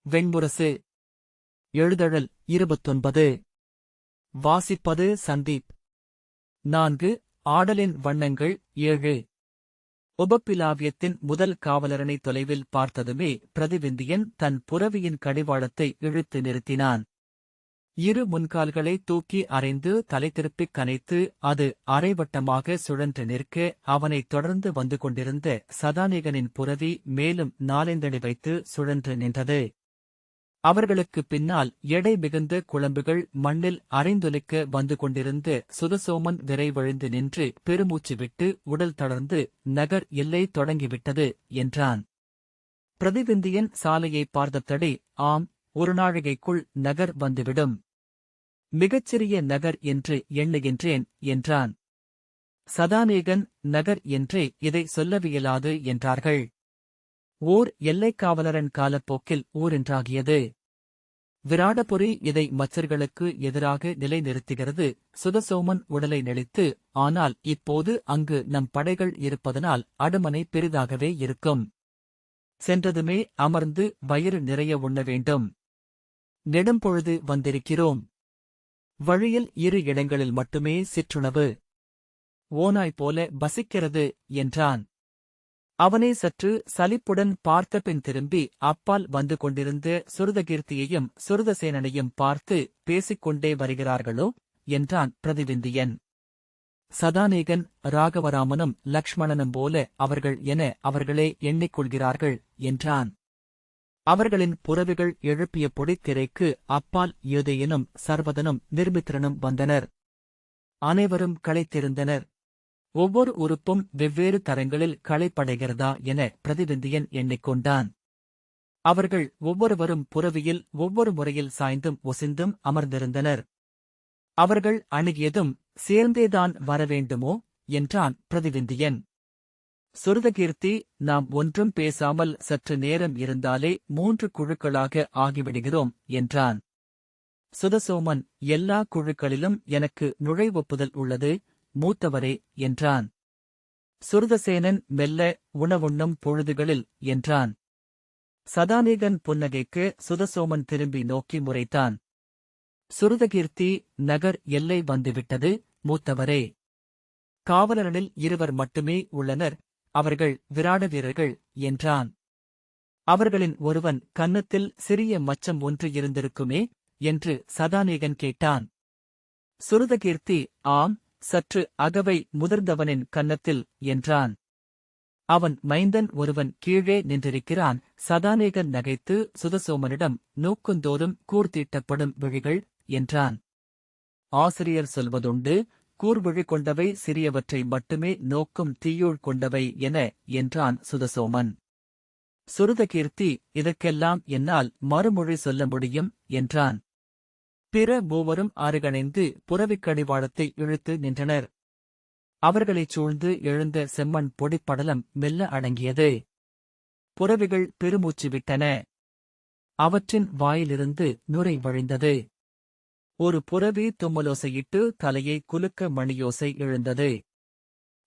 வெண்முரசு. எழுதழல் 29. வாசிப்பது சந்தீப். 4. ஆடலின் வண்ணங்கள் 7. உபப்பிலாவியத்தின் முதல் காவலரனை தொலைவில் பார்த்ததுமே பிரதிவிந்தியன் தன் புரவியின் கடிவாளத்தை இழுத்து நிறுத்தினான். இரு முன்கால்களை தூக்கி அறைந்து தலை திருப்பிக் கனைத்து அது அரைவட்டமாக சுழன்று நிற்க அவனைத் தொடர்ந்து வந்து கொண்டிருந்த சதானிகனின் புரவி மேலும் 4 அடி வைத்து சுழன்று நின்றது. அவர்களுக்குப் பின்னால் எடை மிகுந்த குழம்புகள் மண்ணில் அரைந்தொலிக்க வந்து கொண்டிருந்த சுதசோமன் விரைவழிந்து நின்று பெருமூச்சு விட்டு உடல் தளர்ந்து நகர் எல்லை தொடங்கிவிட்டது என்றான். பிரதிவிந்தியன் சாலையை பார்த்தபடி, ஆம், ஒரு நாழிகைக்குள் நகர் வந்துவிடும். மிகச்சிறிய நகர் என்று எண்ணுகின்றேன் என்றான். சதானேகன் நகர் என்றே இதை சொல்லவியலாது என்றார்கள். ஓர் எல்லைக்காவலரன் காலப்போக்கில் ஊரென்றாகியது. விராடபுரி இதை மச்சர்களுக்கு எதிராக நிலைநிறுத்துகிறது. சுதசோமன் உடலை நெளித்து, ஆனால் இப்போது அங்கு நம் படைகள் இருப்பதனால் அடுமனை பெரிதாகவே இருக்கும். சென்றதுமே அமர்ந்து வயிறு நிறைய உண்ண வேண்டும். நெடும்பொழுது வந்திருக்கிறோம். வழியில் 2 இடங்களில் மட்டுமே சிற்றுணவு. ஓநாய் போல பசிக்கிறது என்றான். அவனை சற்று சலிப்புடன் பார்த்தபின் திரும்பி அப்பால் வந்து கொண்டிருந்த சுருதகீர்த்தியையும் சுருதசேனனையும் பார்த்து, பேசிக்கொண்டே வருகிறார்களோ என்றான் பிரதிவிந்தியன். சதானேகன் ராகவராமனும் லக்ஷ்மணனும் போல அவர்கள் என அவர்களே எண்ணிக்கொள்கிறார்கள் என்றான். அவர்களின் புரவிகள் எழுப்பிய பொடித்திரைக்கு அப்பால் யோதேயனும் சர்வதனும் நிர்மித்திரனும் வந்தனர். அனைவரும் களைத்திருந்தனர். ஒவ்வொரு உறுப்பும் வெவ்வேறு தரங்களில் களைப்படைகிறதா என பிரதிவிந்தியன் எண்ணிக்கொண்டான். அவர்கள் ஒவ்வொருவரும் புரவியில் ஒவ்வொரு முறையில் சாய்ந்தும் ஒசிந்தும் அமர்ந்திருந்தனர். அவர்கள் அணுகியதும் சேர்ந்தேதான் வரவேண்டுமோ என்றான் பிரதிவிந்தியன். சுருதகீர்த்தி, நாம் ஒன்றும் பேசாமல் சற்று நேரம் இருந்தாலே 3 குழுக்களாக ஆகிவிடுகிறோம் என்றான். சுதசோமன், எல்லா குழுக்களிலும் எனக்கு நுழைவொப்புதல் உள்ளது மூத்தவரே என்றான். சுருதசேனன் மெல்ல, உணவுண்ணும் பொழுதுகளில் என்றான். சதானேகன் புன்னகைக்கு சுதசோமன் திரும்பி நோக்கி முறைத்தான். சுருதகீர்த்தி, நகர் எல்லை வந்துவிட்டது மூத்தவரே. காவலர்களில் 2 மட்டுமே உள்ளனர், அவர்கள் விராட வீரர்கள் என்றான். அவர்களின் ஒருவன் கன்னத்தில் சிறிய மச்சம் ஒன்று இருந்திருக்குமே என்று சதானேகன் கேட்டான். சுருதகீர்த்தி, ஆம், சற்று அகவை முதிர்ந்தவனின் கன்னத்தில் என்றான். அவன் மைந்தன் ஒருவன் கீழே நின்றிருக்கிறான். சதானேகன் நகைத்து சுதசோமனிடம், நோக்குந்தோறும் கூர்த்தீட்டப்படும் விழிகள் என்றான். ஆசிரியர் சொல்வதுண்டு, கூர்விழி கொண்டவை சிறியவற்றை மட்டுமே நோக்கும் தீயுள் கொண்டவை என என்றான் சுதசோமன். சுருதகீர்த்தி, இதற்கெல்லாம் என்னால் மறுமொழி சொல்ல முடியும் என்றான். பிற மூவரும் அருகணைந்து புரவிக்கடிவாளத்தை இழுத்து நின்றனர். அவர்களைச் சூழ்ந்து எழுந்த செம்மண் பொடிப்படலம் மெல்ல அடங்கியது. புரவிகள் பெருமூச்சு விட்டன. அவற்றின் வாயிலிருந்து நுரை வழிந்தது. ஒரு புரவி தும்மலோசையிட்டு தலையை குலுக்க மணியோசை எழுந்தது.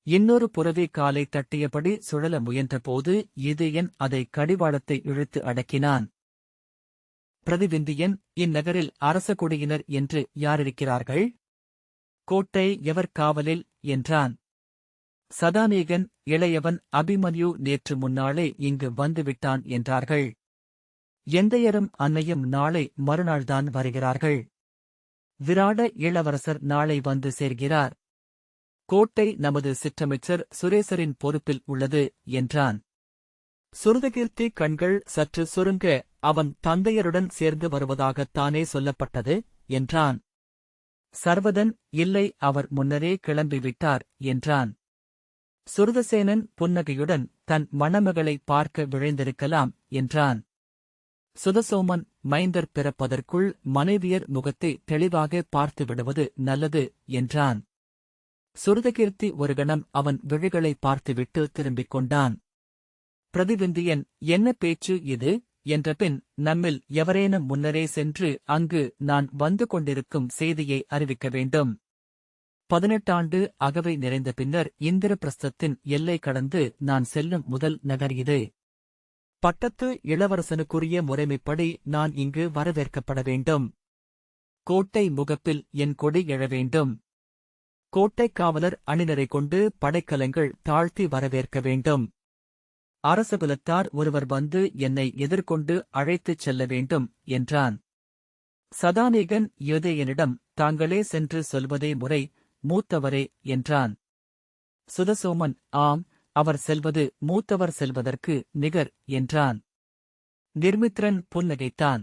இன்னொரு புரவி காலை தட்டியபடி சுழல முயன்றபோது இதயன் அதை கடிவாளத்தை இழுத்து அடக்கினான். பிரதிவிந்தியன், இந்நகரில் அரசகுடியினர் என்று யாரிருக்கிறார்கள்? கோட்டை எவர் காவலில் என்றான். சதானேகன், இளையவன் அபிமன்யு நேற்று முன்னாளே இங்கு வந்துவிட்டான் என்றார்கள். எந்தையரும் அன்னையும் நாளை மறுநாள்தான் வருகிறார்கள். விராட இளவரசர் நாளை வந்து சேர்கிறார். கோட்டை நமது சிற்றமைச்சர் சுரேசரின் பொறுப்பில் உள்ளது என்றான். சுருதகீர்த்தி கண்கள் சற்று சுருங்க, அவன் தந்தையருடன் சேர்ந்து வருவதாகத்தானே சொல்லப்பட்டது என்றான். சர்வதன், இல்லை, அவர் முன்னரே கிளம்பிவிட்டார் என்றான். சுருதசேனன் புன்னகையுடன் தன் மணமகளை பார்க்க விழைந்திருக்கலாம் என்றான். சுதசோமன், மைந்தர் பிறப்பதற்குள் மனைவியர் முகத்தை தெளிவாக பார்த்து விடுவது நல்லது என்றான். சுருதகீர்த்தி ஒரு கணம் அவன் விழிகளை பார்த்துவிட்டு திரும்பிக் கொண்டான். பிரதிவிந்தியன், என்ன பேச்சு இது என்றபின், நம்மில் எவரேனும் முன்னரே சென்று அங்கு நான் வந்து கொண்டிருக்கும் செய்தியை அறிவிக்க வேண்டும். 18 ஆண்டு அகவை நிறைந்த பின்னர் இந்திரபிரஸ்தத்தின் எல்லை கடந்து நான் செல்லும் முதல் நகர் இது. பட்டத்து இளவரசனுக்குரிய முறைமைப்படி நான் இங்கு வரவேற்கப்பட வேண்டும். கோட்டை முகப்பில் என் கொடி எழ வேண்டும். கோட்டைக் காவலர் அணினரைக் கொண்டு படைக்கலங்கள் தாழ்த்தி வரவேற்க வேண்டும். அரசகுலத்தார் ஒருவர் வந்து என்னை எதிர்கொண்டு அழைத்துச் செல்ல வேண்டும் என்றான். சதானீகன் யோதேயனிடம் தாங்களே சென்று சொல்வதே முறை, மூத்தவரே என்றான். சுதசோமன் ஆம், அவர் செல்வது மூத்தவர் செல்வதற்கு நிகர் என்றான். நிர்மித்ரன் புன்னகைத்தான்.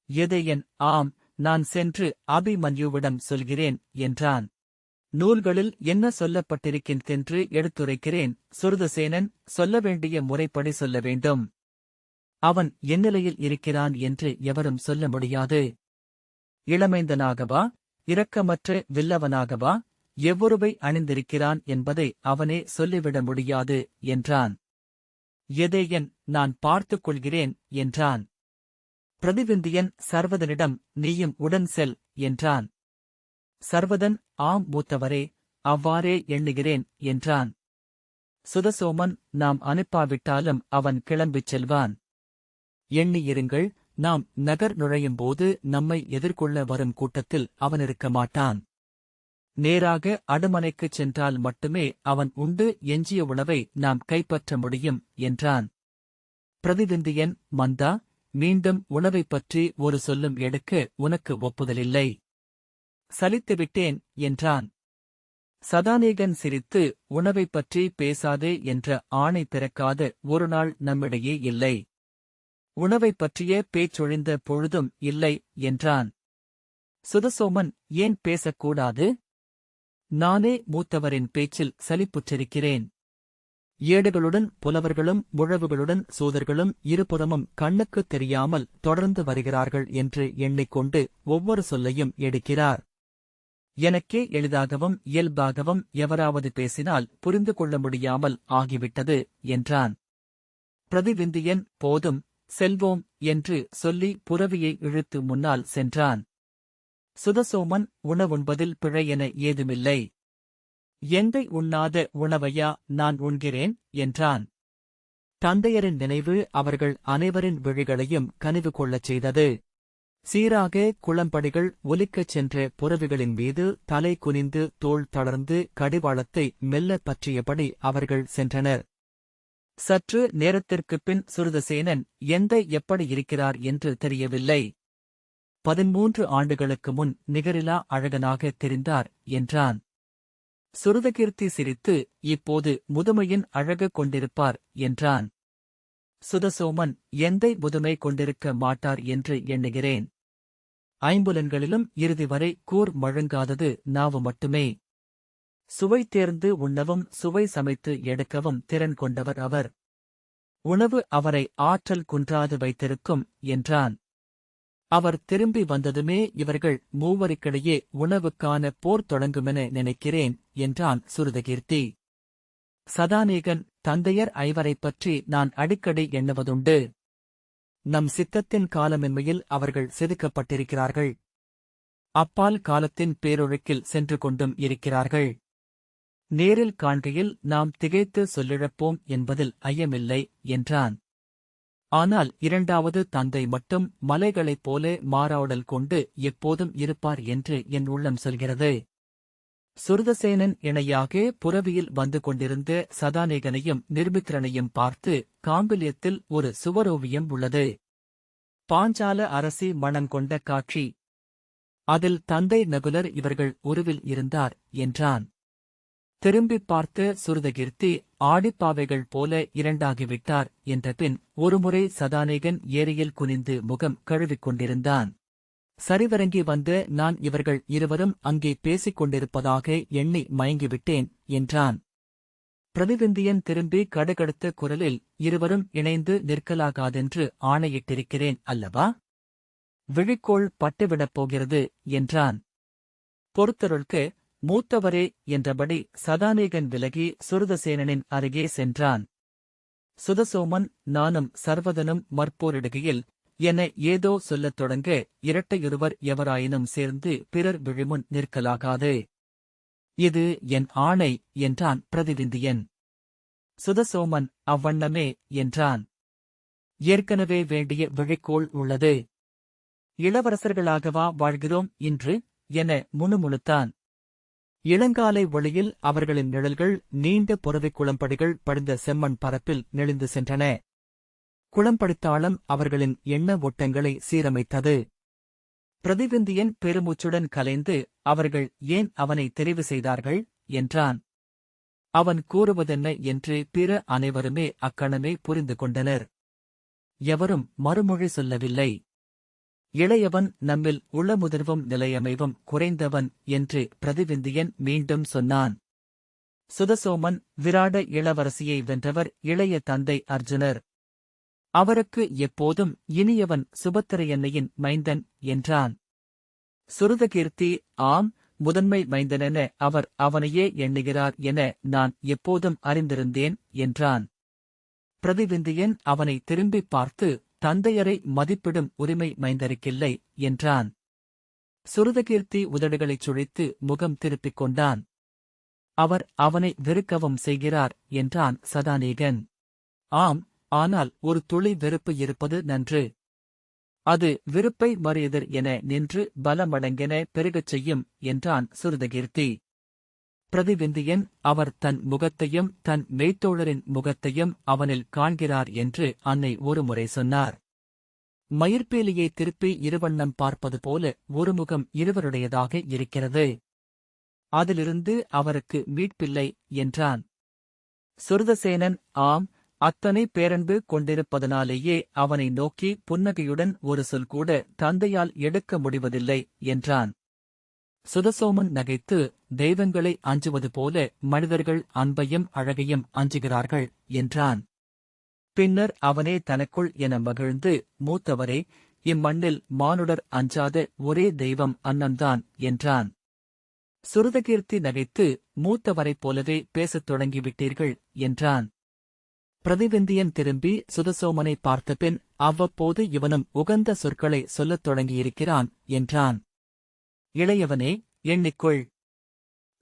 யோதேயன் ஆம், நான் சென்று அபிமன்யுவிடம் சொல்கிறேன் என்றான். நூல்களில் என்ன சொல்லப்பட்டிருக்கின்றென்று எடுத்துரைக்கிறேன். சுருதசேனன் சொல்ல வேண்டிய முறைப்படி சொல்ல வேண்டும். அவன் எந்நிலையில் இருக்கிறான் என்று எவரும் சொல்ல முடியாது. இளமைந்தனாகவா, இரக்கமற்ற வில்லவனாகவா, எவ்வொருவை அணிந்திருக்கிறான் என்பதை அவனே சொல்லிவிட முடியாது என்றான். யதேயன் நான் பார்த்துக் கொள்கிறேன் என்றான். பிரதிவிந்தியன் சர்வதனிடம் நீயும் உடன் செல் என்றான். சர்வதன் ஆம் மூத்தவரே, அவ்வாறே எண்ணுகிறேன் என்றான். சுதசோமன் நாம் அனுப்பாவிட்டாலும் அவன் கிளம்பிச் செல்வான். எண்ணியிருங்கள், நாம் நகர் நுழையும்போது நம்மை எதிர்கொள்ள வரும் கூட்டத்தில் அவன் இருக்க மாட்டான். நேராக அடுமனைக்குச் சென்றால் மட்டுமே அவன் உண்டு எஞ்சிய உணவை நாம் கைப்பற்ற முடியும் என்றான். பிரதிவிந்தியன் மந்தா, மீண்டும் உணவைப் பற்றி ஒரு சொல்லும் எடுக்க உனக்கு ஒப்புதலில்லை. சலித்துவிட்டேன் என்றான். சதானீகன் சிரித்து உணவைப் பற்றி பேசாதே என்ற ஆணை பிறக்காத ஒரு நாள் நம்மிடையே இல்லை. உணவைப் பற்றிய பேச்சொழிந்த பொழுதும் இல்லை என்றான். சுதசோமன் ஏன் பேசக்கூடாது? நானே மூத்தவரின் பேச்சில் சலிப்புற்றிருக்கிறேன். ஏடுகளுடன் புலவர்களும் முழவுகளுடன் சூதர்களும் இருபுறமும் கண்ணுக்குத் தெரியாமல் தொடர்ந்து வருகிறார்கள் என்று எண்ணிக்கொண்டு ஒவ்வொரு சொல்லையும் எடுக்கிறார். எனக்கே எளிதாகவும் இயல்பாகவும் எவராவது பேசினால் புரிந்து கொள்ள முடியாமல் ஆகிவிட்டது என்றான். பிரதிவிந்தியன் போதும், செல்வோம் என்று சொல்லி புரவியை இழுத்து முன்னால் சென்றான். சுதசோமன் உணவுண்பதில் பிழை என ஏதுமில்லை. எந்தை உண்ணாத உணவையா நான் உண்கிறேன் என்றான். தந்தையரின் நினைவு அவர்கள் அனைவரின் விழிகளையும் கனிவு கொள்ளச் செய்தது. சீராக குளம்படிகள் ஒலிக்கச் சென்ற புரவிகளின் மீது தலை குனிந்து தோள் தளர்ந்து கடிவாளத்தை மெல்ல பற்றியபடி அவர்கள் சென்றனர். சற்று நேரத்திற்குப் பின் சுருதசேனன் எந்தை எப்படி இருக்கிறார் என்று தெரியவில்லை. 13 ஆண்டுகளுக்கு முன் நிகரிலா அழகனாக தெரிந்தார் என்றான். சுருதகீர்த்தி சிரித்து இப்போது முதுமையின் அழகு கொண்டிருப்பார் என்றான். சுதசோமன் எந்தை முதுமை கொண்டிருக்க மாட்டார் என்று எண்ணுகிறேன். ஐம்புலன்களிலும் இறுதி வரை கூர் மழுங்காதது நாவு மட்டுமே. சுவை தேர்ந்து உண்ணவும் சுவை சமைத்து எடுக்கவும் திறன் கொண்டவர் அவர். உணவு அவரை ஆற்றல் குன்றாது வைத்திருக்கும் என்றான். அவர் திரும்பி வந்ததுமே இவர்கள் மூவருக்கிடையே உணவுக்கான போர் தொடங்குமென நினைக்கிறேன் என்றான் சுருதகீர்த்தி. சதானீகன் தந்தையர் ஐவரைப் பற்றி நான் அடிக்கடி எண்ணுவதுண்டு. நம் சித்தத்தின் காலமின்மையில் அவர்கள் செதுக்கப்பட்டிருக்கிறார்கள். அப்பால் காலத்தின் பேரொழுக்கில் சென்று கொண்டும் இருக்கிறார்கள். நேரில் காண்கையில் நாம் திகைத்து சொல்லிழப்போம் என்பதில் ஐயமில்லை என்றான். ஆனால் இரண்டாவது தந்தை மட்டும் மலைகளைப் போல மாறாடல் கொண்டு எப்போதும் இருப்பார் என்று என் உள்ளம் சொல்கிறது. சுருதசேனன் இணையாக புரவியில் வந்து கொண்டிருந்த சதானீகனையும் நிர்மித்ரனையும் பார்த்து காம்பிலியத்தில் ஒரு சுவரோவியம் உள்ளது. பாஞ்சால அரசி மணங்கொண்ட காட்சி. அதில் தந்தை நகுலர் இவர்கள் உருவில் இருந்தார் என்றான். திரும்பிப் பார்த்த சுருதகீர்த்தி ஆடிப்பாவைகள் போல இரண்டாகிவிட்டார் என்ற பின் ஒருமுறை சதானீகன் ஏரியில் குனிந்து முகம் கழுவிக் கொண்டிருந்தான். சரிவரங்கி வந்த நான் இவர்கள் இருவரும் அங்கே பேசிக் கொண்டிருப்பதாக எண்ணி மயங்கிவிட்டேன் என்றான். பிரதிவிந்தியன் திரும்பி கடுகடுத்த குரலில் இருவரும் இணைந்து நிற்கலாகாதென்று ஆணையிட்டிருக்கிறேன் அல்லவா? விழிக்கோள் பட்டுவிடப் போகிறது என்றான். பொறுத்தருள்க மூத்தவரே என்றபடி சதானீகன் விலகி சுருதசேனனின் அருகே சென்றான். சுதசோமன் நானும் சர்வதனும் மற்போரிடுகையில் என ஏதோ சொல்லத் தொடங்க இரட்டையொருவர் எவராயினும் சேர்ந்து பிறர் விழிமுன் நிற்கலாகாது. இது என் ஆணை என்றான் பிரதிவிந்தியன். சுதசோமன் அவ்வண்ணமே என்றான். ஏற்கனவே வேண்டிய விழிக்கோள் உள்ளது. இளவரசர்களாகவா வாழ்கிறோம் இன்று என முணுமுணுத்தான். இளங்காலை ஒளியில் அவர்களின் நிழல்கள் நீண்ட புறவைக் குளம்படிகள் படிந்த செம்மண் பரப்பில் நெளிந்து சென்றன. குளம்படித்தாளம் அவர்களின் எண்ண ஓட்டங்களை சீரமைத்தது. பிரதிவிந்தியன் பெருமூச்சுடன் கலைந்து, அவர்கள் ஏன் அவனை தெரிவு செய்தார்கள் என்றான். அவன் கூறுவதென்ன என்று பிற அனைவருமே அக்கணமே புரிந்து கொண்டனர். எவரும் மறுமொழி சொல்லவில்லை. இளையவன் நம்மில் உளமுதிர்வும் நிலையமைவும் குறைந்தவன் என்று பிரதிவிந்தியன் மீண்டும் சொன்னான். சுதசோமன் விராட இளவரசியை வென்றவர் இளைய தந்தை அர்ஜுனர். அவருக்கு எப்போதும் இனியவன் சுபத்திரையன்னையின் மைந்தன் என்றான். சுருதகீர்த்தி, ஆம், முதன்மை மைந்தனென அவர் அவனையே எண்ணுகிறார் என நான் எப்போதும் அறிந்திருந்தேன் என்றான். பிரதிவிந்தியன் அவனை திரும்பிப் பார்த்து, தந்தையரை மதிப்பிடும் உரிமை மைந்தருக்கில்லை என்றான். சுருதகீர்த்தி உதடுகளைச் சுழித்து முகம் திருப்பிக் கொண்டான். அவர் அவனை வெறுக்கவும் செய்கிறார் என்றான் சதானீகன். ஆம், ஆனால் ஒரு துளி வெறுப்பு இருப்பது நன்று. அது விருப்பை மறியதர் என நின்று பலமடங்கென பெருகச் செய்யும் என்றான் சுருதகீர்த்தி. பிரதிவிந்தியன், அவர் தன் முகத்தையும் தன் மெய்த்தோழரின் முகத்தையும் அவனில் காண்கிறார் என்று அன்னை ஒருமுறை சொன்னார். மயிர்பேலியை திருப்பி இருவண்ணம் பார்ப்பது போல ஒரு முகம் இருவருடையதாக இருக்கிறது. அதிலிருந்து அவருக்கு மீட்பில்லை என்றான். சுருதசேனன், ஆம், அத்தனை பேரன்பு கொண்டிருப்பதனாலேயே அவனை நோக்கி புன்னகையுடன் ஒரு சொல் கூட தந்தையால் எடுக்க முடிவதில்லை என்றான். சுதசோமன் நகைத்து, தெய்வங்களை அஞ்சுவது போல மனிதர்கள் அன்பையும் அழகையும் அஞ்சுகிறார்கள் என்றான். பின்னர் அவனே தனக்குள் என மகிழ்ந்து, மூத்தவரே, இம்மண்ணில் மானுடர் அஞ்சாத ஒரே தெய்வம் அன்னம்தான் என்றான். சுருதகீர்த்தி நகைத்து, மூத்தவரைப் போலவே பேசத் தொடங்கிவிட்டீர்கள் என்றான். பிரதிவிந்தியன் திரும்பி சுதசோமனை பார்த்தபின், அவ்வப்போது இவனும் உகந்த சொற்களை சொல்லத் தொடங்கியிருக்கிறான் என்றான். இளையவனே, எண்ணிக்கொள்.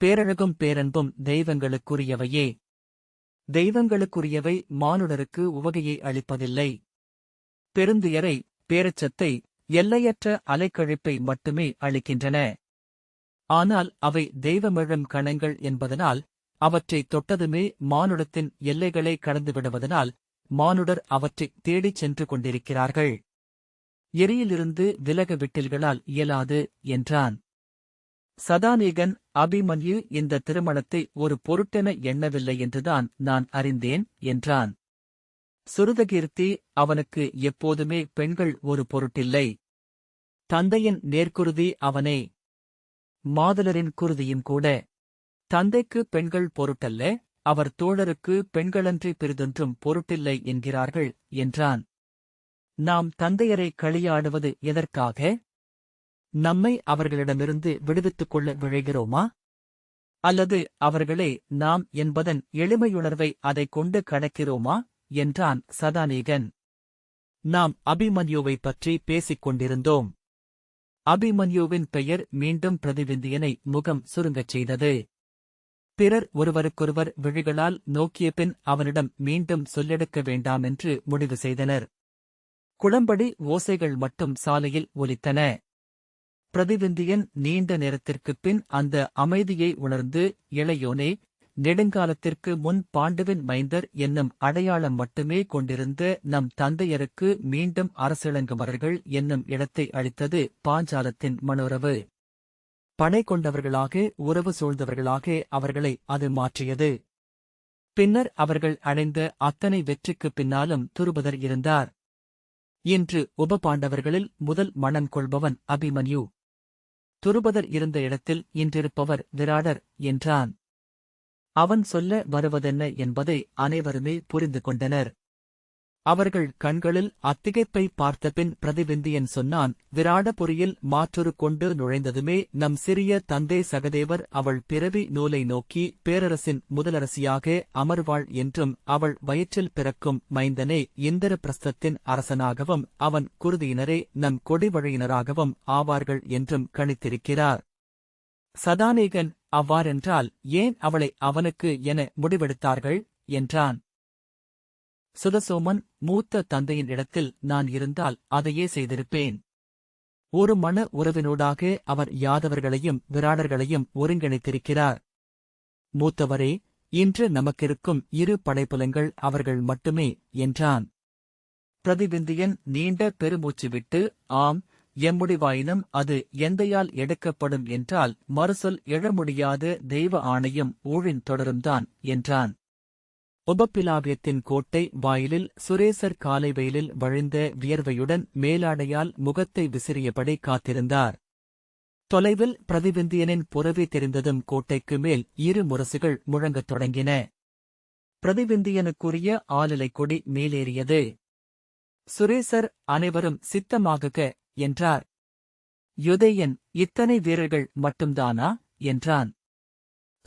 பேரழகும் பேரன்பும் தெய்வங்களுக்குரியவையே. தெய்வங்களுக்குரியவை மானுடருக்கு உவகையை அளிப்பதில்லை. பெருந்துயரை, பேரச்சத்தை, எல்லையற்ற அலைக்கழிப்பை மட்டுமே அளிக்கின்றன. ஆனால் அவை தெய்வமிழும் கணங்கள் என்பதனால், அவற்றை தொட்டதுமே மானுடத்தின் எல்லைகளை கடந்துவிடுவதனால் மானுடர் அவற்றைத் தேடிச் சென்று கொண்டிருக்கிறார்கள். எரியிலிருந்து விலக விட்டில்களால் இயலாது என்றான். சதானீகன், அபிமன்யு இந்த திருமணத்தை ஒரு பொருட்டென எண்ணவில்லை என்றுதான் நான் அறிந்தேன் என்றான். சுருதகீர்த்தி, அவனுக்கு எப்போதுமே பெண்கள் ஒரு பொருட்டில்லை. தந்தையின் நேர்குருதி அவனே. மாதலரின் குருதியும் கூட. தந்தைக்கு பெண்கள் பொருட்டல்ல, அவர் தோழருக்கு பெண்களன்றி பிறிதொன்றும் பொருட்டில்லை என்கிறார்கள் என்றான். நாம் தந்தையரை களியாடுவது எதற்காக? நம்மை அவர்களிடமிருந்து விடுவித்துக் கொள்ள விழைகிறோமா? அல்லது அவர்களே நாம் என்பதன் எளிமையுணர்வை அதைக் கொண்டு கடக்கிறோமா என்றான் சதானீகன். நாம் அபிமன்யுவைப் பற்றி பேசிக் கொண்டிருந்தோம். அபிமன்யுவின் பெயர் மீண்டும் பிரதிவிந்தியனை முகம் சுருங்கச் செய்தது. பிறர் ஒருவருக்கொருவர் விழிகளால் நோக்கியபின் அவனிடம் மீண்டும் சொல்லெடுக்க வேண்டாமென்று முடிவு செய்தனர். குளம்படி ஓசைகள் மட்டும் சாலையில் ஒலித்தன. பிரதிவிந்தியன் நீண்ட நேரத்திற்குப் பின் அந்த அமைதியை உணர்ந்து, இளையோனே, நெடுங்காலத்திற்கு முன் பாண்டுவின் மைந்தர் என்னும் அடையாளம் மட்டுமே கொண்டிருந்த நம் தந்தையருக்கு மீண்டும் அரசிளங்குமரர்கள் என்னும் இடத்தை அளித்தது பாஞ்சாலத்தின் மனோரவு. படை கொண்டவர்களாக, உறவு சூழ்ந்தவர்களாக அவர்களை அது மாற்றியது. பின்னர் அவர்கள் அடைந்த அத்தனை வெற்றிக்குப் பின்னாலும் துருபதர் இருந்தார். இன்று உபபாண்டவர்களில் முதல் மணம் கொள்பவன் அபிமன்யு. துருபதர் இருந்த இடத்தில் இன்றிருப்பவர் விராடர் என்றான். அவன் சொல்ல வருவதென்ன என்பதை அனைவருமே புரிந்து கொண்டனர். அவர்கள் கண்களில் அத்திகைப்பை பார்த்தபின் பிரதிவிந்தியன் சொன்னான். விராடபுரியில் மாற்றொரு கொண்டு நுழைந்ததுமே நம் சிறிய தந்தை சகதேவர் அவள் பிறவி நூலை நோக்கி பேரரசின் முதலரசியாக அமர்வாள் என்றும் அவள் வயிற்றில் பிறக்கும் மைந்தனே இந்திரபிரஸ்தத்தின் அரசனாகவும் அவன் குருதியினரே நம் கொடிவழியினராகவும் ஆவார்கள் என்றும் கணித்திருக்கிறார். சதானீகன், அவ்வாறென்றால் ஏன் அவளை அவனுக்கு என முடிவெடுத்தார்கள் என்றான். சுதசோமன், மூத்த தந்தையின் இடத்தில் நான் இருந்தால் அதையே செய்திருப்பேன். ஒரு மன உறவினூடாக அவர் யாதவர்களையும் விராடர்களையும் ஒருங்கிணைத்திருக்கிறார். மூத்தவரே, இன்று நமக்கிருக்கும் 2 படைப்புலங்கள் அவர்கள் மட்டுமே என்றான். பிரதிவிந்தியன் நீண்ட பெருமூச்சு விட்டு, ஆம், எம்முடிவாயினும் அது எந்தையால் எடுக்கப்படும் என்றால் மறுசொல் எழமுடியாத தெய்வ ஆணையும் ஊழின் தொடரும்தான் என்றான். உபப்பிலாவியத்தின் கோட்டை வாயிலில் சுரேசர் காலை வெயிலில் வழிந்த வியர்வையுடன் மேலாடையால் முகத்தை விசிறியபடி காத்திருந்தார். தொலைவில் பிரதிவிந்தியனின் புரவி தெரிந்ததும் கோட்டைக்கு மேல் 2 முரசுகள் முழங்கத் தொடங்கின. பிரதிவிந்தியனுக்குரிய ஆலிலைக் கொடி மேலேறியது. சுரேசர், அனைவரும் சித்தமாகுக என்றார். யுதேயன், இத்தனை வீரர்கள் மட்டும்தானா என்றான்.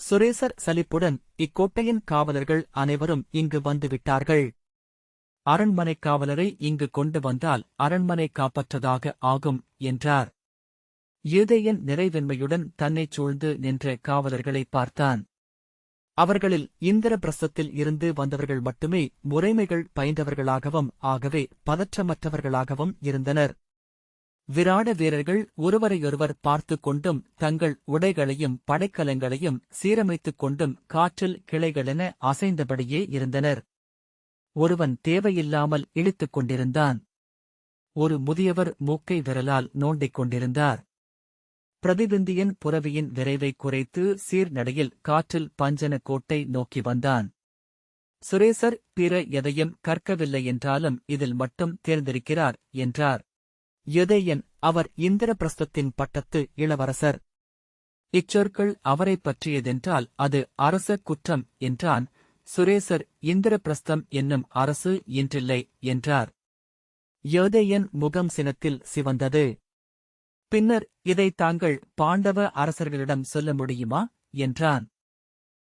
சுரேசர் சலிப்புடன், இக்கோட்டையின் காவலர்கள் அனைவரும் இங்கு வந்துவிட்டார்கள். அரண்மனைக் காவலரை இங்கு கொண்டு வந்தால் அரண்மனை காப்பற்றதாக ஆகும் என்றார். யூதேயன் நிறைவின்மையுடன் தன்னைச் சூழ்ந்து நின்ற காவலர்களை பார்த்தான். அவர்களில் இந்திரபிரஸ்தத்தில் இருந்து வந்தவர்கள் மட்டுமே முறைமைகள் பயின்றவர்களாகவும் ஆகவே பதற்றமற்றவர்களாகவும் இருந்தனர். விராட வீரர்கள் ஒருவரையொருவர் பார்த்துக் கொண்டும் தங்கள் உடைகளையும் படைக்கலங்களையும் சீரமைத்துக் கொண்டும் காற்றில் கிளைகளென அசைந்தபடியே இருந்தனர். ஒருவன் தேவையில்லாமல் இழுத்துக் கொண்டிருந்தான். ஒரு முதியவர் மூக்கை விரலால் நோண்டிக் கொண்டிருந்தார். பிரதிவிந்தியன் புரவியின் விரைவை குறைத்து சீர்நடையில் காற்றில் பஞ்சன கோட்டை நோக்கி வந்தான். சுரேசர் பிற எதையும் கற்கவில்லை என்றாலும் இதில் மட்டும் தேர்ந்திருக்கிறார் என்றார். யுதேயன், அவர் இந்திரபிரஸ்தத்தின் பட்டத்து இளவரசர். இச்சொற்கள் அவரைப் பற்றியதென்றால் அது அரச குற்றம் என்றான். சுரேசர், இந்திரபிரஸ்தம் என்னும் அரசு இன்றில்லை என்றார். யோதேயன் முகம் சினத்தில் சிவந்தது. பின்னர், இதை தாங்கள் பாண்டவ அரசர்களிடம் சொல்ல முடியுமா என்றான்.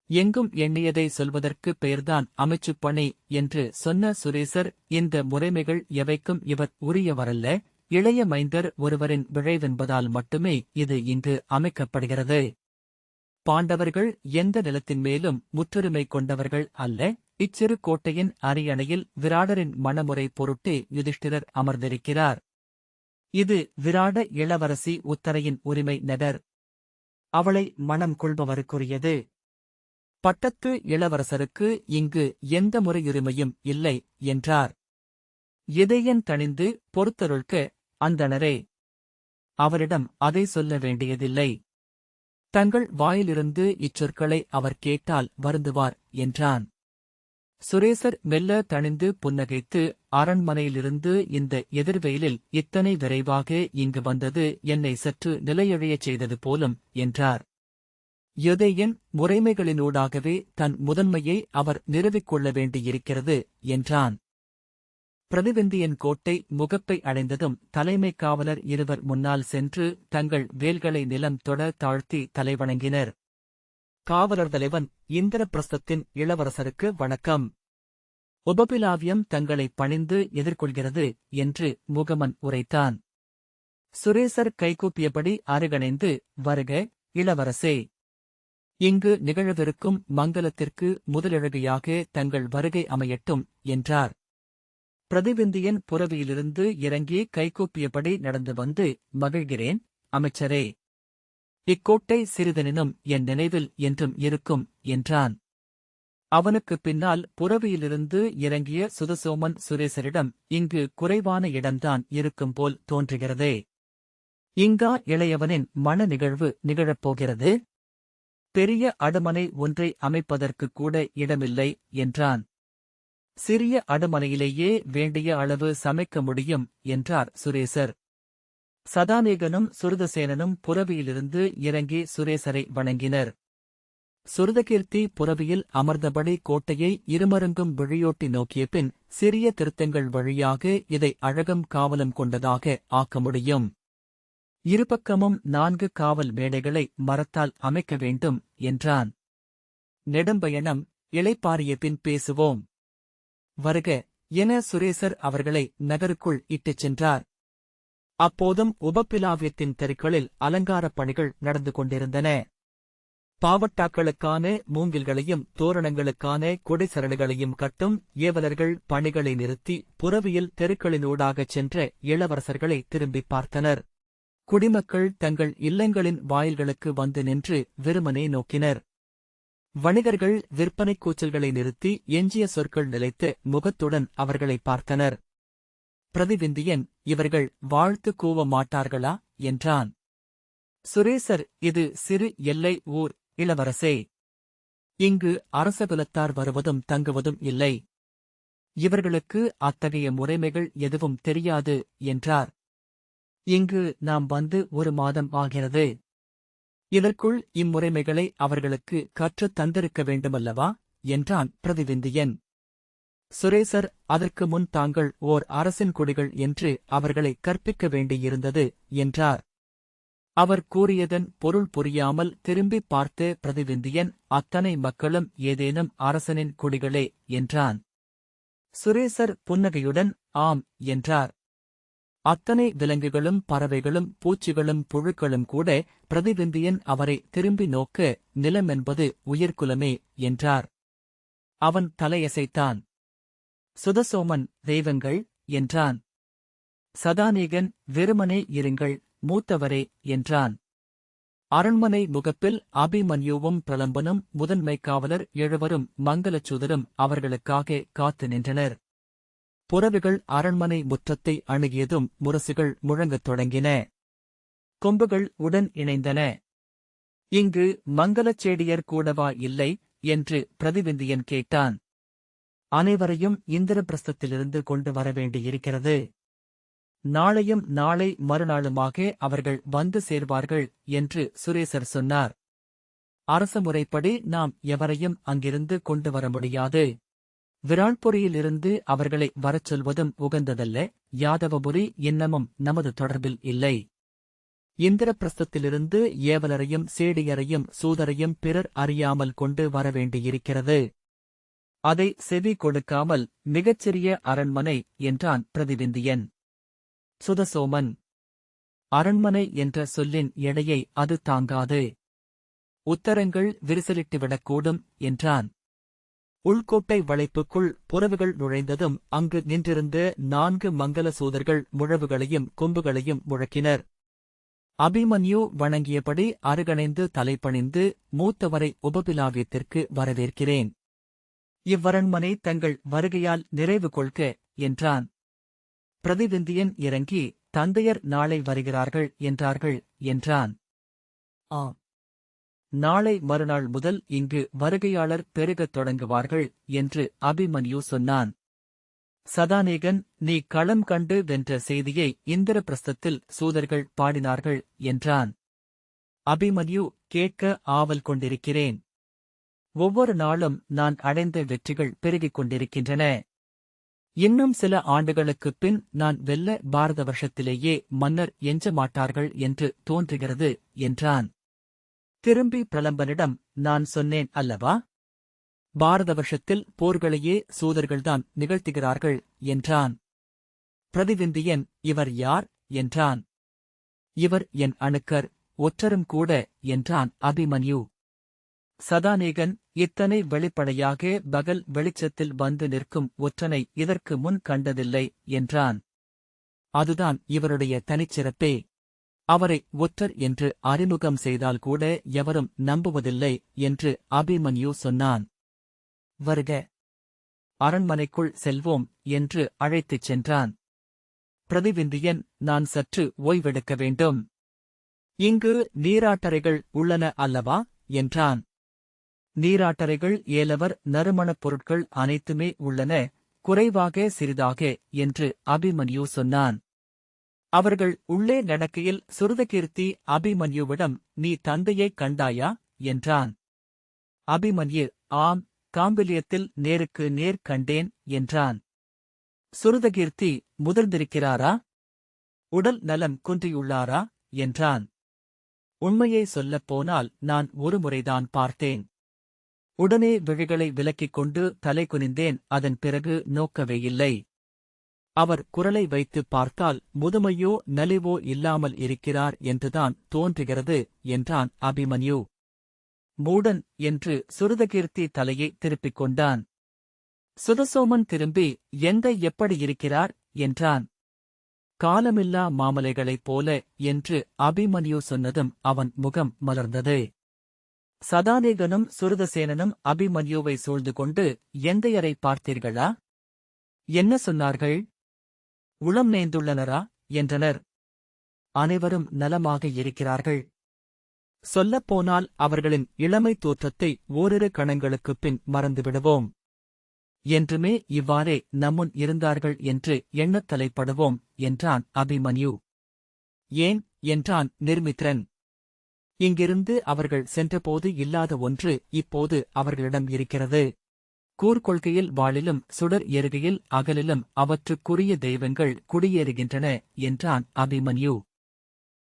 எங்கும் எண்ணியதை சொல்வதற்கு பெயர்தான் அமைச்சுப்பணி என்று சொன்ன சுரேசர், இந்த முறைமைகள் எவைக்கும் இவர் உரியவரல்ல. இளைய மைந்தர் ஒருவரின் விழைவென்பதால் மட்டுமே இது இங்கு அமைக்கப்படுகிறது. பாண்டவர்கள் எந்த நிலத்தின் மேலும் முற்றுரிமை கொண்டவர்கள் அல்ல. இச்சிறு கோட்டையின் அரியணையில் விராடரின் மணமுறை பொருட்டே யுதிஷ்டிரர் அமர்ந்திருக்கிறார். இது விராட இளவரசி உத்தரையின் உரிமை நெடர். அவளை மணம் கொள்பவருக்குரியது. பட்டத்து இளவரசருக்கு இங்கு எந்த முறையுரிமையும் இல்லை என்றார். யுதேயன் தணிந்து, பொறுத்தருள்க அந்தணரே, அவரிடம் அதை சொல்ல வேண்டியதில்லை. தங்கள் வாயிலிருந்து இச்சொற்களை அவர் கேட்டால் வருந்துவார் என்றான். சுரேசர் மெல்ல தணிந்து புன்னகைத்து, அரண்மனையிலிருந்து இந்த எதிர்வெயிலில் இத்தனை விரைவாக இங்கு வந்தது என்னை சற்று நிலையழியச் செய்தது போலும் என்றார். யுதேயன், முறைமைகளினூடாகவே தன் முதன்மையை அவர் நிறுவிக் கொள்ள வேண்டியிருக்கிறது என்றான். பிரதிவிந்தியன் கோட்டை முகப்பை அடைந்ததும் தலைமை காவலர் இருவர் முன்னால் சென்று தங்கள் வேல்களை நிலம் தொட தாழ்த்தி தலைவணங்கினர். காவலர் தலைவன், இந்திரபிரஸ்தத்தின் இளவரசருக்கு வணக்கம். உபபிலாவியம் தங்களை பணிந்து எதிர்கொள்கிறது என்று முகமன் உரைத்தான். சுரேசர் கைகூப்பியபடி அருகணைந்து, வருக இளவரசே. இங்கு நிகழவிருக்கும் மங்கலத்திற்கு முதலெழுகையாக தங்கள் வருகை அமையட்டும் என்றார். பிரதிவிந்தியன் புரவியிலிருந்து இறங்கி கைகூப்பியபடி நடந்து வந்து, மகிழ்கிறேன் அமைச்சரே. இக்கோட்டை சிறிதெனினும் என் நினைவில் என்றும் இருக்கும் என்றான். அவனுக்குப் பின்னால் புரவியிலிருந்து இறங்கிய சுதசோமன் சுரேசரிடம், இங்கு குறைவான இடம்தான் இருக்கும் போல் தோன்றுகிறதே. இங்கா இளையவனின் மன நிகழ்வு நிகழப்போகிறது? பெரிய அடுமனை ஒன்றை அமைப்பதற்குக் கூட இடமில்லை என்றான். சிறிய அடுமனையிலேயே வேண்டிய அளவு சமைக்க முடியும் என்றார் சுரேசர். சதாநேகனும் சுருதசேனனும் புரவியிலிருந்து இறங்கி சுரேசரை வணங்கினர். சுருதகீர்த்தி புரவியில் அமர்ந்தபடி கோட்டையை இருமருங்கும் விழியோட்டி நோக்கிய பின், சிறிய திருத்தங்கள் வழியாக இதை அழகும் காவலும் கொண்டதாக ஆக்க முடியும். இருபக்கமும் 4 காவல் மேடைகளை மரத்தால் அமைக்க வேண்டும் என்றான். நெடும்பயணம், இளைப்பாறிய பின் பேசுவோம். வருக என சுரேசர் அவர்களை நகருக்குள் இட்டுச் சென்றார். அப்போதும் உபப்பிலாவியத்தின் தெருக்களில் அலங்காரப் பணிகள் நடந்து கொண்டிருந்தன. பாவட்டாக்களுக்கான மூங்கில்களையும் தோரணங்களுக்கான கொடிசரடுகளையும் கட்டும் ஏவலர்கள் பணிகளை நிறுத்தி புறவியில் தெருக்களினூடாகச் சென்ற இளவரசர்களை திரும்பிப் பார்த்தனர். குடிமக்கள் தங்கள் இல்லங்களின் வாயில்களுக்கு வந்து நின்று வெறுமனே நோக்கினர். வணிகர்கள் விற்பனைக் கூச்சல்களை நிறுத்தி எஞ்சிய சொற்கள் நிலைத்த முகத்துடன் அவர்களை பார்த்தனர். பிரதிவிந்தியன், இவர்கள் வாழ்த்து கூவ மாட்டார்களா என்றான். சுரேசர், இது சிறு எல்லை ஊர் இளவரசே. இங்கு அரசகுலத்தார் வருவதும் தங்குவதும் இல்லை. இவர்களுக்கு அத்தகைய முறைமைகள் எதுவும் தெரியாது என்றார். இங்கு நாம் வந்து 1 மாதம் ஆகிறது. இதற்குள் இம்முறைமைகளை அவர்களுக்கு கற்றுத் தந்திருக்க வேண்டுமல்லவா என்றான் பிரதிவிந்தியன். சுரேசர், அதற்கு முன் தாங்கள் ஓர் அரசின் குடிகள் என்று அவர்களை கற்பிக்க வேண்டியிருந்தது என்றார். அவர் கூறியதன் பொருள் புரியாமல் திரும்பிப் பார்த்து பிரதிவிந்தியன், அத்தனை மக்களும் ஏதேனும் அரசனின் குடிகளே என்றான். சுரேசர் புன்னகையுடன் ஆம் என்றார். அத்தனை விலங்குகளும் பறவைகளும் பூச்சிகளும் புழுக்களும் கூட பிரதிவிந்தியன் அவரை திரும்பி நோக்க நிலமென்பது உயிர்குலமே என்றார். அவன் தலையசைத்தான். சுதசோமன், தெய்வங்கள் என்றான். சதானீகன், வெறுமனே இருங்கள் மூத்தவரே என்றான். அரண்மனை முகப்பில் அபிமன்யுவும் பிரலம்பனும் முதன்மை காவலர் 7 மங்களச்சூதரும் அவர்களுக்காக காத்து நின்றனர். புறவிகள் அரண்மனை முற்றத்தை அணுகியதும் முரசுகள் முழங்கத் தொடங்கின. கொம்புகள் உடன் இணைந்தன. இங்கு மங்களச்சேடியர் கூடவா இல்லை என்று பிரதிவிந்தியன் கேட்டான். அனைவரையும் இந்திரபிரஸ்தத்திலிருந்து கொண்டு வரவேண்டியிருக்கிறது. நாளையும் நாளை மறுநாளுமாக அவர்கள் வந்து சேர்வார்கள் என்று சுரேசர் சொன்னார். அரச முறைப்படி நாம் எவரையும் அங்கிருந்து கொண்டு வர முடியாது. விராழ்புரியிலிருந்து அவர்களை வரச் சொல்வதும் உகந்ததல்ல. யாதவபுரி இன்னமும் நமது தொடர்பில் இல்லை. இந்திரபிரஸ்தத்திலிருந்து ஏவலரையும் சேடியரையும் சூதரையும் பிறர் அறியாமல் கொண்டு வரவேண்டியிருக்கிறது. அதை செவி கொடுக்காமல் மிகச்சிறிய அரண்மனை என்றான் பிரதிவிந்தியன். சுதசோமன், அரண்மனை என்ற சொல்லின் எடையை அது தாங்காது. உத்தரங்கள் விரிசலிட்டுவிடக்கூடும் என்றான். உள்கோட்டை வளைப்புக்குள் புறவுகள் நுழைந்ததும் அங்கு நின்றிருந்த 4 மங்கள சூதர்கள் முழவுகளையும் கொம்புகளையும் முழக்கினர். அபிமன்யு வணங்கியபடி அருகணைந்து தலைப்பணிந்து, மூத்தவரை உபபிலாவியத்திற்கு வரவேற்கிறேன். இவ்வரண்மனை தங்கள் வருகையால் நிறைவு கொள்க என்றான். பிரதிவிந்தியன் இறங்கி, தந்தையர் நாளை வருகிறார்கள் என்றார்கள் என்றான். ஆம், நாளை மறுநாள் முதல் இங்கு வருகையாளர் பெருகத் தொடங்குவார்கள் என்று அபிமன்யு சொன்னான். சதானீகன், நீ களம் கண்டு வென்ற செய்தியை இந்திரபிரஸ்தத்தில் சூதர்கள் பாடினார்கள் என்றான். அபிமன்யு, கேட்க ஆவல் கொண்டிருக்கிறேன். ஒவ்வொரு நாளும் நான் அடைந்த வெற்றிகள் பெருகிக் கொண்டிருக்கின்றன. இன்னும் சில ஆண்டுகளுக்குப் பின் நான் வெல்ல பாரத வருஷத்திலேயே மன்னர் எஞ்ச மாட்டார்கள் என்று தோன்றுகிறது என்றான். திரும்பி பிரலம்பனிடம், நான் சொன்னேன் அல்லவா, பாரத வருஷத்தில் போர்களையே சூதர்கள்தான் நிகழ்த்துகிறார்கள் என்றான். பிரதிவிந்தியன், இவர் யார் என்றான். இவர் என் அணுக்கர், ஒற்றரும் கூட என்றான் அபிமன்யு. சதானீகன், இத்தனை வெளிப்படையாக பகல் வெளிச்சத்தில் வந்து நிற்கும் ஒற்றனை இதற்கு முன் கண்டதில்லை என்றான். அதுதான் இவருடைய தனிச்சிறப்பே. அவரை ஒற்றர் என்று அறிமுகம் செய்தால் கூட எவரும் நம்புவதில்லை என்று அபிமன்யு சொன்னான். வருக, அரண்மனைக்குள் செல்வோம் என்று அழைத்துச் சென்றான். பிரதிவிந்தியன், நான் சற்று ஓய்வெடுக்க வேண்டும். இங்கு நீராட்டறைகள் உள்ளன அல்லவா என்றான். நீராட்டறைகள், ஏலவர், நறுமணப் பொருட்கள் அனைத்துமே உள்ளன, குறைவாக சிறிதாக என்று அபிமன்யு சொன்னான். அவர்கள் உள்ளே நடக்கையில் சுருதகீர்த்தி அபிமன்யுவிடம், நீ தந்தையைக் கண்டாயா என்றான். அபிமன்யு, ஆம், காம்பிலியத்தில் நேருக்கு நேர் கண்டேன் என்றான். சுருதகீர்த்தி முதிர்ந்திருக்கிறாரா? உடல் நலம் குன்றியுள்ளாரா என்றான். உண்மையை சொல்லப் போனால் நான் ஒருமுறைதான் பார்த்தேன். உடனே விழிகளை விலக்கிக் கொண்டு தலை குனிந்தேன். அதன் பிறகு நோக்கவே இல்லை. அவர் குரலை வைத்து பார்த்தால் முதுமையோ நலிவோ இல்லாமல் இருக்கிறார் என்றுதான் தோன்றுகிறது என்றான் அபிமன்யு. மூடன் என்று சுருதகீர்த்தி தலையை திருப்பிக் கொண்டான். சுதசோமன் திரும்பி, எந்தை எப்படி இருக்கிறார் என்றான். காலமில்லா மாமலைகளைப் போல என்று அபிமன்யு சொன்னதும் அவன் முகம் மலர்ந்தது. சதானேகனும் சுருதசேனனும் அபிமன்யுவை சூழ்ந்து கொண்டு, எந்தையரை பார்த்தீர்களா? என்ன சொன்னார்கள்? உளம் நேர்ந்துள்ளனரா என்றனர். அனைவரும் நலமாக இருக்கிறார்கள். சொல்லப்போனால் அவர்களின் இளமை தோற்றத்தை ஓரிரு கணங்களுக்குப் பின் மறந்துவிடுவோம். என்றுமே இவ்வாறே நம்முன் இருந்தார்கள் என்று எண்ணத் தலைப்படுவோம் என்றான் அபிமன்யு. ஏன் என்றான் நிர்மித்ரன். இங்கிருந்து அவர்கள் சென்றபோது இல்லாத ஒன்று இப்போது அவர்களிடம் இருக்கிறது. கூர்கொள்கையில் வாளிலும் சுடர் எருகையில் அகலிலும் அவற்றுக்குரிய தெய்வங்கள் குடியேறுகின்றன என்றான் அபிமன்யு.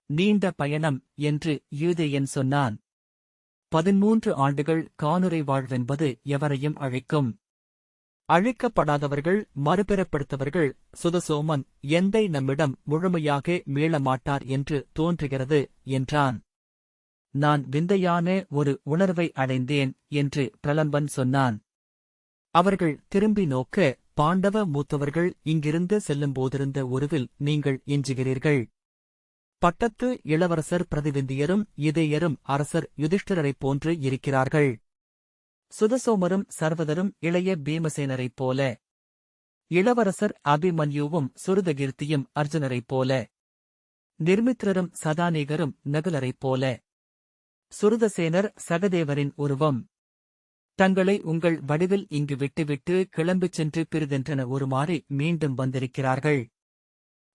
நீண்ட பயணம் என்று யூதேயன் சொன்னான். 13 ஆண்டுகள் கானுரை வாழ்வென்பது எவரையும் அழைக்கும். அழிக்கப்படாதவர்கள் மறுபிறப்படுத்தவர்கள். சுதசோமன், எந்தை நம்மிடம் முழுமையாக மீளமாட்டார் என்று தோன்றுகிறது என்றான். நான் விந்தையான ஒரு உணர்வை அடைந்தேன் என்று பிரலம்பன் சொன்னான். அவர்கள் திரும்பி நோக்க, பாண்டவ மூத்தவர்கள் இங்கிருந்து செல்லும்போதிருந்த உருவில் நீங்கள் எஞ்சுகிறீர்கள். பட்டத்து இளவரசர் பிரதிவிந்தியரும் இதேயரும் அரசர் யுதிஷ்டிரரைப் போன்று இருக்கிறார்கள். சுதசோமரும் சர்வதரும் இளைய பீமசேனரைப் போல. இளவரசர் அபிமன்யுவும் சுருதகீர்த்தியும் அர்ஜுனரைப் போல. நிர்மித்ரரும் சதானேகரும் நகுலரைப் போல. சுருதசேனர் சகதேவரின் உருவம். தங்களை உங்கள் வடிவில் இங்கு விட்டுவிட்டு கிளம்பிச் சென்று பிறிதென்றன ஒருமாறி மீண்டும் வந்திருக்கிறார்கள்.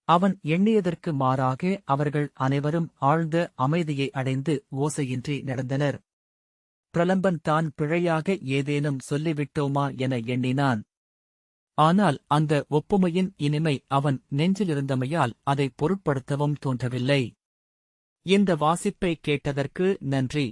அவன் எண்ணியதற்கு மாறாக அவர்கள் அனைவரும் ஆழ்ந்த அமைதியை அடைந்து ஓசையின்றி நடந்தனர். பிரலம்பன் தான் பிழையாக ஏதேனும் சொல்லிவிட்டோமா என எண்ணினான். ஆனால் அந்த ஒப்புமையின் இனிமை அவன் நெஞ்சிலிருந்தமையால் அதை பொருட்படுத்தவும் தோன்றவில்லை. இந்த வாசிப்பை கேட்டதற்கு நன்றி.